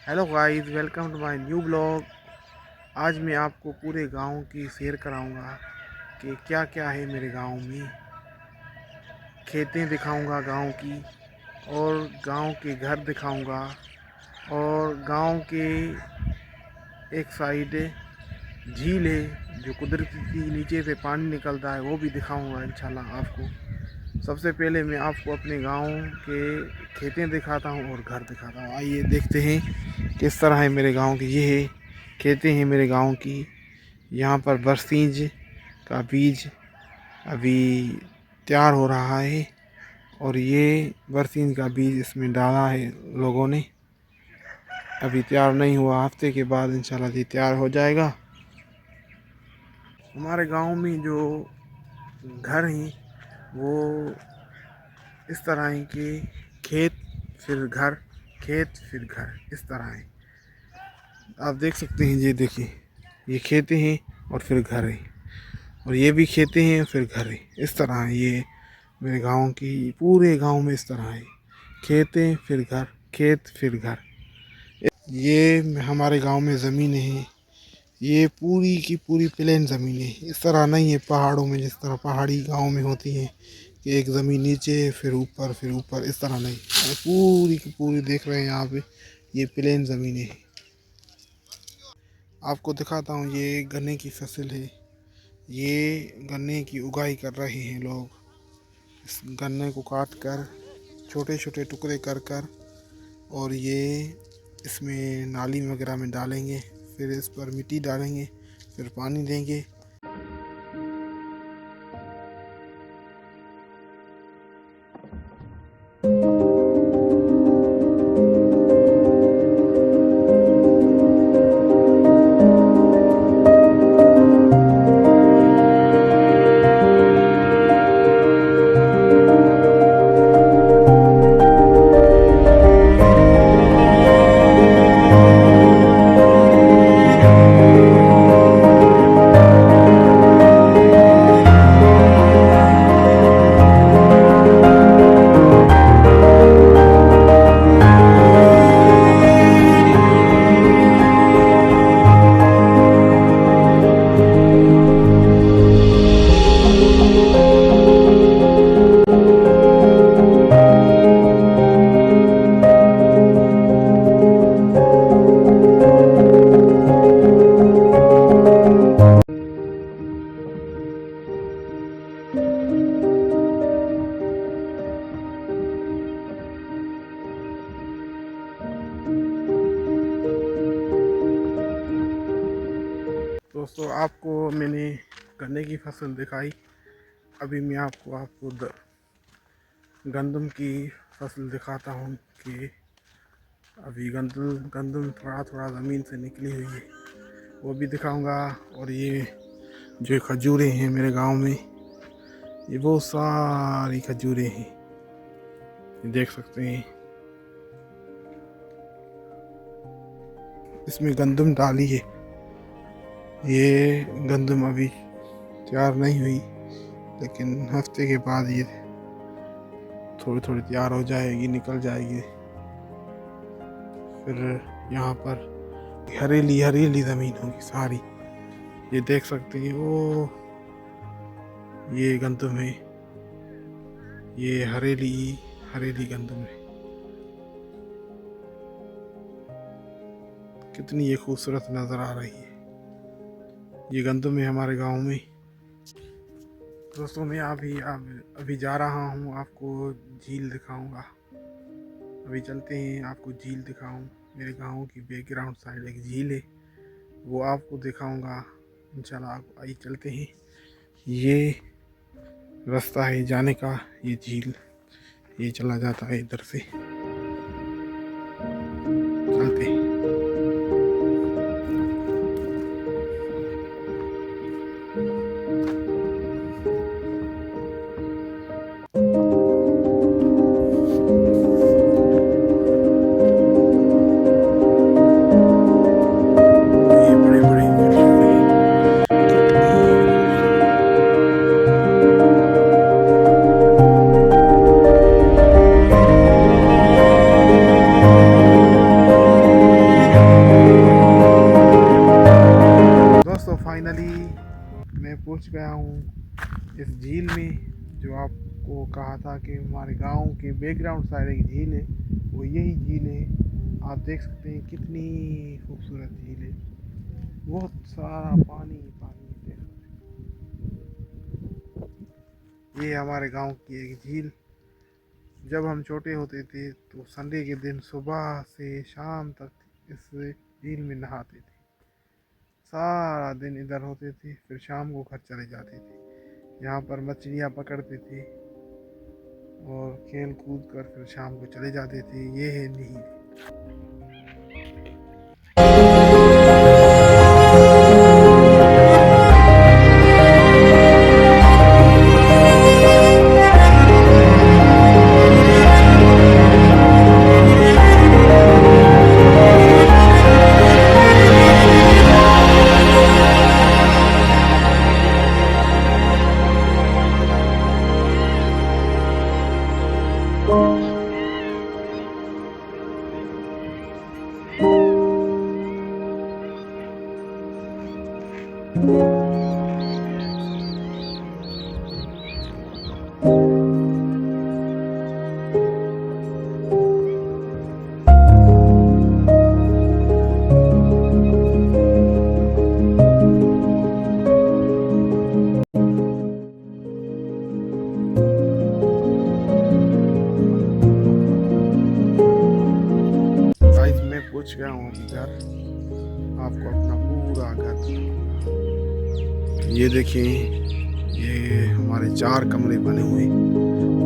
Hello guys, welcome to my new blog. आज मैं आपको पूरे गांव की सैर कराऊंगा कि क्या क्या है मेरे गांव में। खेतें दिखाऊंगा गांव की, और गांव के घर दिखाऊंगा, और गांव के एक साइड झील है जो कुदरती नीचे से पानी निकलता है, वो भी दिखाऊंगा इंशाल्लाह आपको। सबसे पहले मैं आपको अपने गांव के खेतें दिखाता हूं और घर दिखाता हूं। आइए देखते हैं किस तरह है मेरे गांव की। ये है खेतें हैं मेरे गांव की। यहाँ पर बरसीज का बीज अभी तैयार हो रहा है, और ये बरसीज का बीज इसमें डाला है लोगों ने। अभी तैयार नहीं हुआ, हफ्ते के बाद इंशाल्लाह ये तैयार हो जाएगा। हमारे गांव में जो घर हैं वो इस तरह है कि खेत फिर घर, खेत फिर घर, इस तरह है। आप देख सकते हैं, ये देखिए, ये खेतें हैं और फिर घर है, और ये भी खेतें हैं फिर घर है। इस तरह है ये मेरे गांव की। पूरे गांव में इस तरह है, खेतें फिर घर, खेत फिर घर। ये हमारे गांव में ज़मीनें हैं, ये पूरी की पूरी प्लेन ज़मीनें हैं। इस तरह नहीं है पहाड़ों में, जिस तरह पहाड़ी गांव में होती हैं कि एक ज़मीन नीचे फिर ऊपर फिर ऊपर, इस तरह नहीं। ये पूरी की पूरी देख रहे हैं यहाँ पे, ये प्लेन ज़मीनें हैं। आपको दिखाता हूँ, ये गन्ने की फसल है। ये गन्ने की उगाई कर रहे हैं लोग। इस गन्ने को काट कर छोटे छोटे टुकड़े कर कर, और ये इसमें नाली वगैरह में डालेंगे, फिर इस पर मिट्टी डालेंगे, फिर पानी देंगे। दोस्तों, आपको मैंने गन्ने की फसल दिखाई। अभी मैं आपको गंदम की फसल दिखाता हूँ कि अभी गंदम थोड़ा थोड़ा ज़मीन से निकली हुई है, वो भी दिखाऊंगा। और ये जो खजूरें हैं मेरे गांव में, ये बहुत सारी खजूरें हैं, ये देख सकते हैं। इसमें गंदम डाली है। ये गंदम अभी तैयार नहीं हुई, लेकिन हफ्ते के बाद ये थोड़ी थोड़ी तैयार हो जाएगी, निकल जाएगी। फिर यहाँ पर हरेली हरेली ज़मीन होगी सारी, ये देख सकते हैं। वो ये गंदम है, ये हरेली हरेली गंदम है। कितनी ये खूबसूरत नज़र आ रही है, ये गंदम है हमारे गांव में। दोस्तों, मैं अभी जा रहा हूँ, आपको झील दिखाऊंगा। अभी चलते हैं, आपको झील दिखाऊं। मेरे गांव की बैकग्राउंड साइड एक झील है, वो आपको दिखाऊंगा इंशाल्लाह। आप आइए चलते हैं। ये रास्ता है जाने का, ये झील ये चला जाता है इधर से। चलते हैं। ये बड़े बड़े खजूर हैं, कितनी खूबसूरत। फाइनली मैं पहुंच गया हूँ इस झील में, जो आपको कहा था कि हमारे गांव के बैकग्राउंड साइड एक झील है, वो यही झील है। आप देख सकते हैं कितनी खूबसूरत झील है, बहुत सारा पानी पानी देख सकते। ये हमारे गांव की एक झील। जब हम छोटे होते थे तो संडे के दिन सुबह से शाम तक इस झील में नहाते थे, सारा दिन इधर होते थे, फिर शाम को घर चले जाते थे। यहाँ पर मछलियाँ पकड़ते थे और खेल कूद कर फिर शाम को चले जाते थे। ये है नील। गाइस मैं पहुंच गया हूँ अभी घर। आपको अपना पूरा घर, ये देखें, ये हमारे 4 कमरे बने हुए,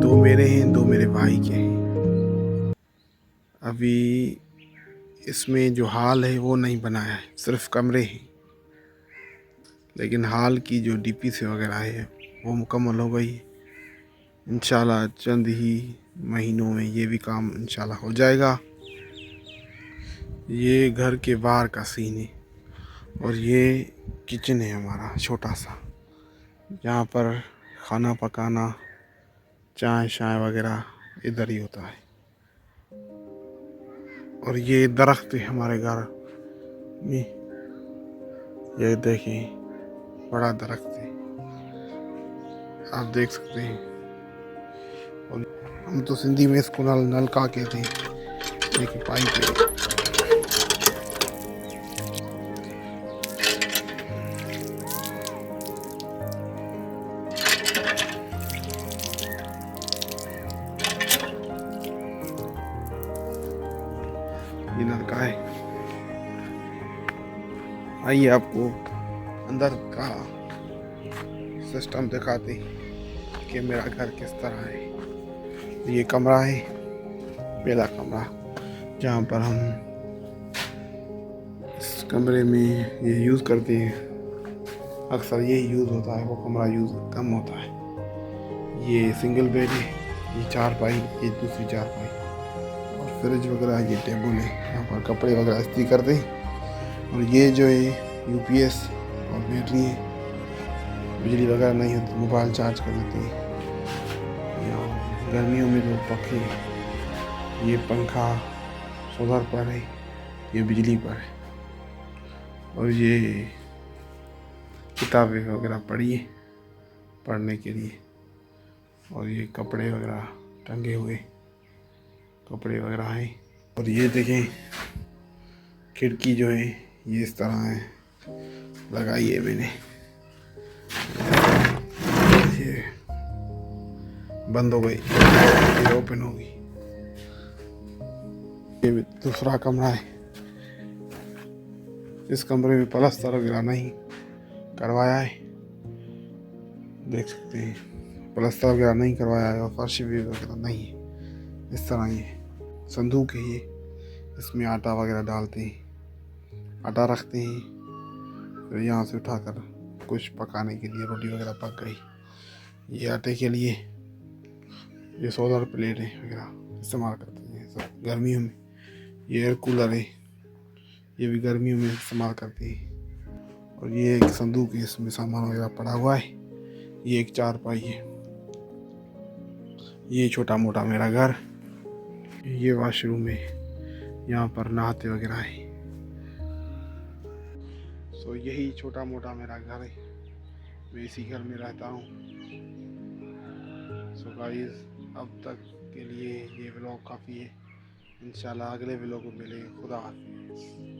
2 मेरे हैं, 2 मेरे भाई के हैं। अभी इसमें जो हॉल है वो नहीं बनाया है, सिर्फ कमरे हैं। लेकिन हॉल की जो डीपीसी वगैरह है वो मुकम्मल हो गई। इंशाल्लाह चंद ही महीनों में ये भी काम इंशाल्लाह हो जाएगा। ये घर के बाहर का सीन है और ये किचन है हमारा छोटा सा, जहाँ पर खाना पकाना, चाय शाय वगैरह इधर ही होता है। और ये दरख्त है हमारे घर में, ये देखें बड़ा दरख्त है, आप देख सकते हैं। और हम तो सिंधी में इसको नलका कहते हैं, देखिए पाइप है। ये नलका है। आइए आपको अंदर का सिस्टम दिखाते हैं कि मेरा घर किस तरह है। ये कमरा है, पहला कमरा, जहाँ पर हम इस कमरे में ये यूज़ करते हैं। अक्सर यही यूज़ होता है, वो कमरा यूज़ कम होता है। ये सिंगल बेड है, ये 4 पाई, ये दूसरी 4 पाई, और फ्रिज वगैरह, ये टेबल है, यहाँ पर कपड़े वगैरह इस्त्री करते हैं। और ये जो है यूपीएस और बैटरी है, बिजली वगैरह नहीं होती, मोबाइल चार्ज कर देती है। यहाँ गर्मियों में तो पखे, ये पंखा सोलर पर है, ये बिजली पर है। और ये किताबें वगैरह पढ़ने के लिए। और ये कपड़े वगैरह टंगे हुए कपड़े वगैरह हैं। और ये देखें खिड़की जो है ये इस तरह है, लगाई है मैंने, ये बंद हो गई, ये ओपन होगी। ये दूसरा कमरा है, इस कमरे में प्लास्टर वगैरह नहीं करवाया है, देख सकते हैं, प्लास्टर वगैरह नहीं करवाया है और फर्श भी वगैरह नहीं है। इस तरह ये संदूक है, ये इसमें आटा वगैरह डालते हैं, आटा रखते हैं, फिर यहाँ से उठाकर कुछ पकाने के लिए, रोटी वगैरह पक गई, ये आटे के लिए। ये सोलर प्लेट है वगैरह इस्तेमाल करते हैं सब गर्मियों में। ये एयर कूलर है, ये भी गर्मियों में इस्तेमाल करते हैं। और ये एक संदूक है, इसमें सामान वगैरह पड़ा हुआ है। ये एक 4 पाई है। ये छोटा मोटा मेरा घर। ये वॉशरूम है, यहाँ पर नहाते वगैरह है। सो यही छोटा मोटा मेरा घर है, मैं इसी घर में रहता हूँ। सो गाइस, अब तक के लिए ये व्लॉग काफ़ी है। इंशाल्लाह अगले व्लॉग में मिलेंगे। खुदा हाफिज़।